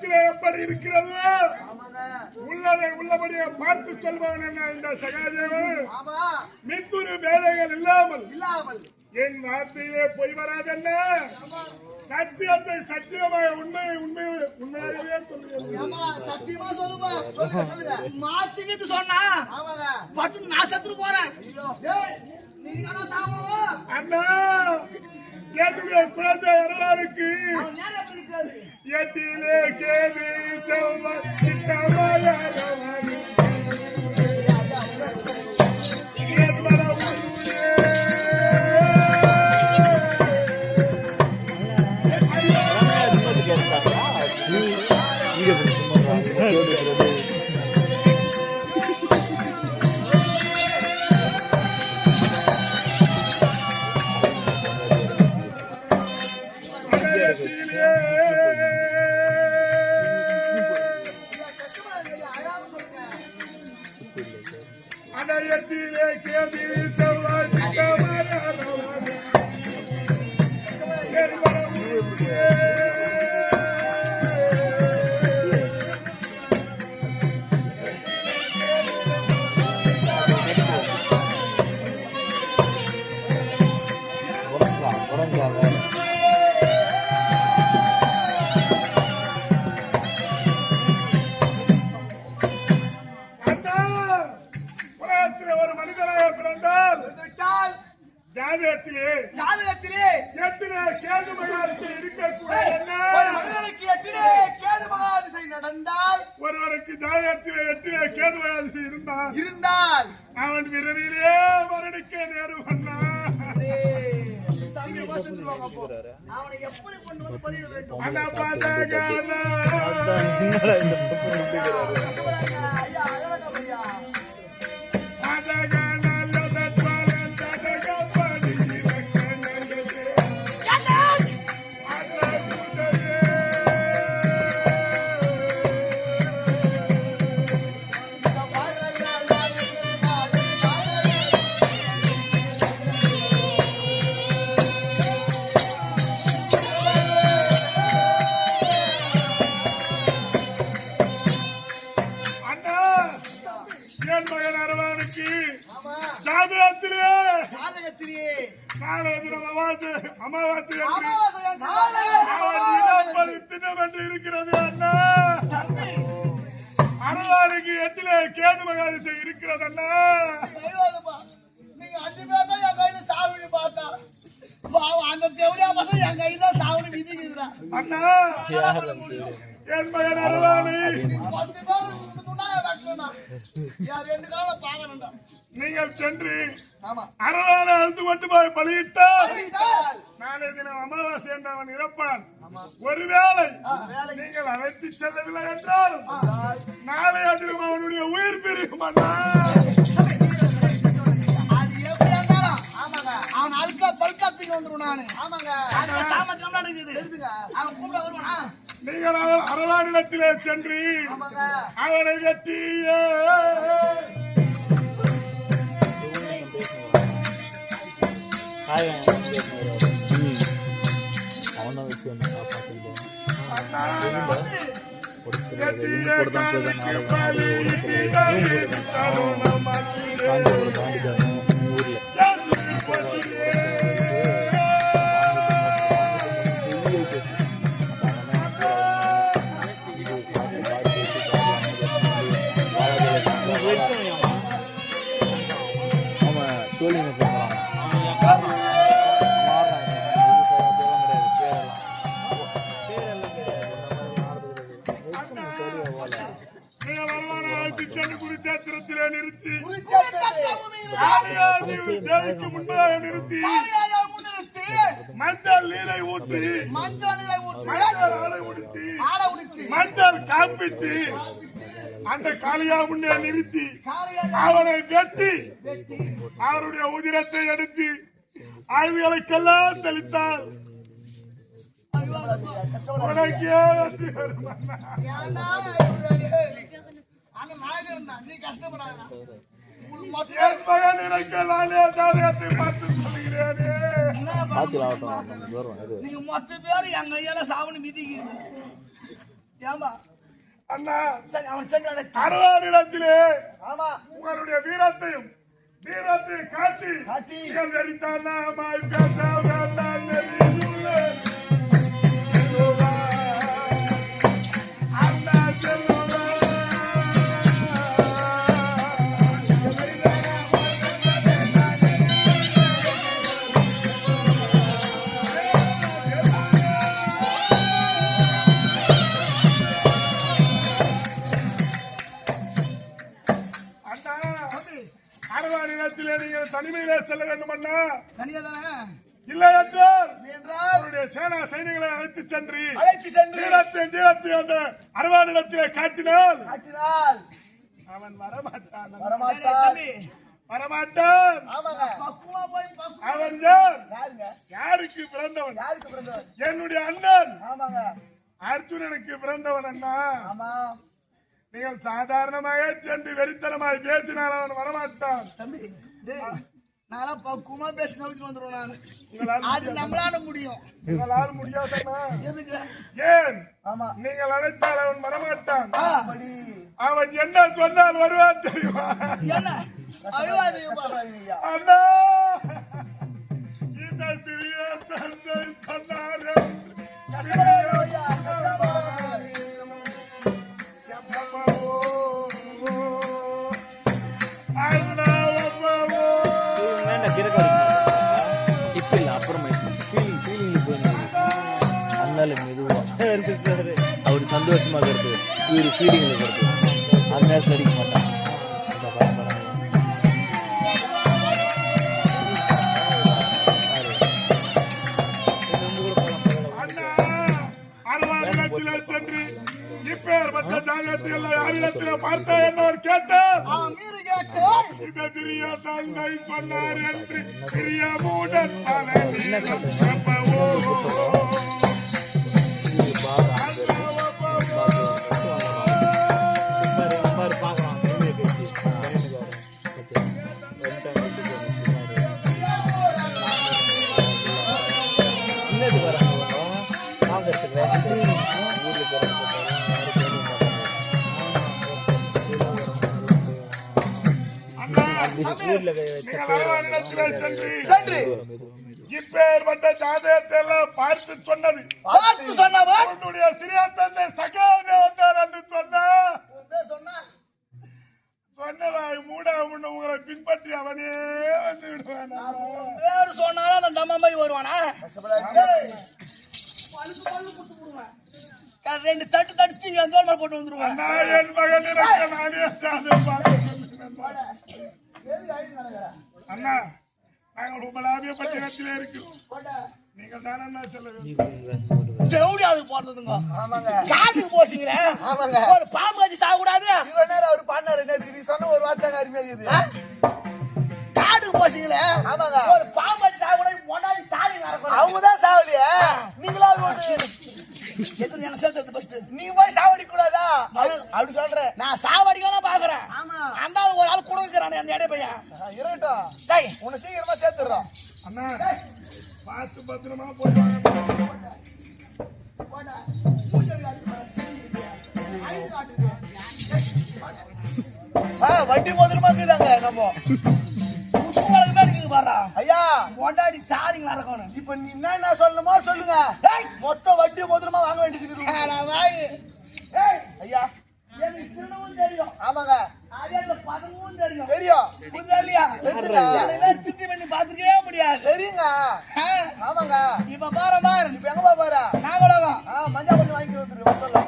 ஜாதகத்திலே எப்படி இருக்கிறது உள்ளதை உள்ளபடியே பார்த்து சொல்பவன் என்ன இந்த சகாதேவன். மித்துரு வேலைகள் இல்லாமல் என் வார்த்தையிலே பொய் வராதென்ன. சத்தியத்தை சத்தியமாக உண்மையாகவே சொல்லுகிறேன். சத்தியமா சொல்லுங்க. மாத்திக்கிட்டு சொன்னா பட்டு நான் செத்து போறேன். அண்ணா என்னுடைய குழந்தை அரவானுக்கு எட்டிலே கேது செவ்வாய் ஜாதகத்திலே எட்டிலே கேது மகாதிசை நடந்தால் ஒருவருக்கு ஜாதகத்திலே எட்டிலே கேது மகாதிசை இருந்தால் அவன் விரைவிலே மரணிக்க நேரும். அவனை எப்படி கொண்டு வந்து பலியிட வேண்டும்? இருக்கிறது அண்ணா. அரவானுக்கு எட்டிலே கேது மகாதிசை இருக்கிறது அண்ணா. நீங்க 5 பேர் தான் என் கையில சாவினு பார்த்தா அந்த தேவடியா பசங்க என் கையில சாவினு விதிக்குதுடா அண்ணா. என் மகன் அரவானி 10 பேர் துண்டால வெட்டலனா யார் 2 கால பாக்கணும்டா. நீங்கள் சென்று அரவானை அழுத்து கொண்டு போய் பலியிட்டால் நாளை தினம் அமாவாசை என்று அவன் இறப்பான். ஒருவேளை நீங்கள் அழைத்து செல்லவில்லை என்றால் நாளைய தினம் அவனுடைய உயிர் பிரியும் அண்ணா. அவன் அழுக்கா பல்காத்திக்கு வந்துடும். நானு சாமத்திரம் அவன் கூப்பிட வருவானா? நீங்கள் அரவானிடத்திலே சென்று அவனை வெட்டி குருச்சேத்திரத்திலே நிறுத்தி தேவிக்கு முன்பாக நிறுத்தி மஞ்சள் நீரை ஊற்றி மஞ்சள் காப்பிட்டு அந்த காளியா முன்னே நிறுத்தி அவனை வெட்டி அவருடைய உதிரத்தை எடுத்து ஆயுதங்களுக்கெல்லாம் தெளித்தார். நீ கஷ்டப்படாத நீங்க மொத்த பேரு எங்க கையால சாவணி மிதிக்குது. ஏமா அண்ணா சரி அவன் சென்று அழைத்து அரவாரிடத்திலே ஆமா உங்களுடைய வீரத்தையும் காட்டி காட்டி. நீங்கள் வெறித்தானா மாய் பேசாதான் நெறியுள்ளே. செல்லுவா, அண்ணா செல்லுவா. அண்ணா அரவாரிடத்திலே நீங்கள் தனிமையிலே செல்ல வேண்டுமண்ணா. தனியா தானே இல்லை என்றால் என்றால் அவருடைய சேனா சைனிகளை அழைத்து சென்று அழைத்து ஜீரத்தை அந்த அரவானிடத்திலே காட்டினால் காட்டினால் அவன் வரமாட்டான் வரமாட்டான் வரமாட்டான். ஆமாங்க பக்குவமா போய் பக்குவமா அவன் யார்? யாருங்க யாருக்கு பிறந்தவன்? யாருக்கு பிறந்தவர் என்னுடைய அண்ணன் ஆமாங்க அர்ஜுனனுக்கு பிறந்தவன் அண்ணா. ஆமா நீங்கள் சாதாரணமாக சென்று வெறித்தனமாய் பேசினால் அவன் வரமாட்டான். தம்பி டேய் நான்லாம் பக்குவமா பேசி நவுத்திட்டு வந்துருவேன் நானு உங்களால் அது நம்மளால முடியும் உங்களால் முடியாதண்ணா. எதுக்கு ஏன்? ஆமா நீங்கள் அழைத்தால் அவன் வரமாட்டான். அப்படி அவன் என்ன சொன்னால் வருவான் தெரியுமா? என்ன அழுவாது அண்ணா இந்த சிறிய தந்தை சொன்னார் அவரு சந்தோஷமாக இருக்கு இவரு ஃபீலிங்ல இருக்கு அந்த நேரத்தில் அடிக்க மாட்டான் சென்று இப்பேற்பட்ட ஜாதியத்தில் யாரிடத்திலே பார்த்தா என்ன கேட்டார் மீறி கேட்டேன் இந்த சிறிய தந்தை சொன்னார் என்று சிறிய மூடன் சென்று இப்பேற்பட்ட ஜாதகத்தை எல்லாம் பார்த்து சொன்னது பார்த்து சொன்னவர் உன்னுடைய சிறிய தந்தை சகாதே வந்தார் என்று சொன்னா சொன்னவாய் மூட முன்ன உங்களை பின்பற்றி அவனே வந்து விடுவான். பேரு சொன்னாலும் அந்த தம்மாமை வருவானா ரெண்டு தட்டு தட்டு எங்க போட்டு வந்துருவான் நான் என் மகன் இருக்க நானே ஜாதகம் பார்க்க சொல்லுகிறேன். அண்ணா நாங்கள் உங்களாவிய பட்டினத்திலே இருக்கிறோம். நீங்கள் தானே என்ன சொல்ல வேண்டும்? தேவடியாது போடுறதுங்க காட்டுக்கு போசீங்களே ஒரு பாம்பு கட்டி சாகக்கூடாது அவர் பாடினாரு நீ சொன்ன ஒரு வார்த்தை அருமையாகுது காட்டுக்கு போசீங்களே ஒரு பாம்பு கட்டி சாகக்கூடாது முன்னாடி தாலி நடக்கும் அவங்கதான் சாவலியா நீங்களாவது ஒண்ணு எத்தனை என்ன சேர்த்து ஃபர்ஸ்ட் நீங்க போய் சாவடிக்க கூடாதா அப்படி சொல்றேன் நான் சாவடிக்கலாம் பாக்குறேன் அந்த ஆள் ஒரு ஆள் கொடுக்குறானே அந்த இடைய பையன் இருக்கட்டும் டேய் உன்னை சீக்கிரமா சேர்த்துடுறோம் அண்ணா பார்த்து பத்திரமா போய் வண்டி முதலமா இருக்குதாங்க நம்ம இருக்குது பாரா ஐயா முன்னாடி தாலி நடக்கணும் இப்ப நீ என்ன சொல்லணுமோ சொல்லுங்க மொத்த வட்டி முதலமா வாங்க வேண்டியது ஐயா எனக்கு திருடவும் தெரியும் ஆமாங்க அதே பதமும் தெரியும் தெரியும் புரியலையா தெரியுங்க திட்டி பண்ணி பாத்துக்கவே முடியாது தெரியுங்க ஆமாங்க இப்ப பாரு இப்ப எங்க போற நாங்களும் மஞ்சா கொஞ்சம் வாங்கி வந்துரு சொல்ல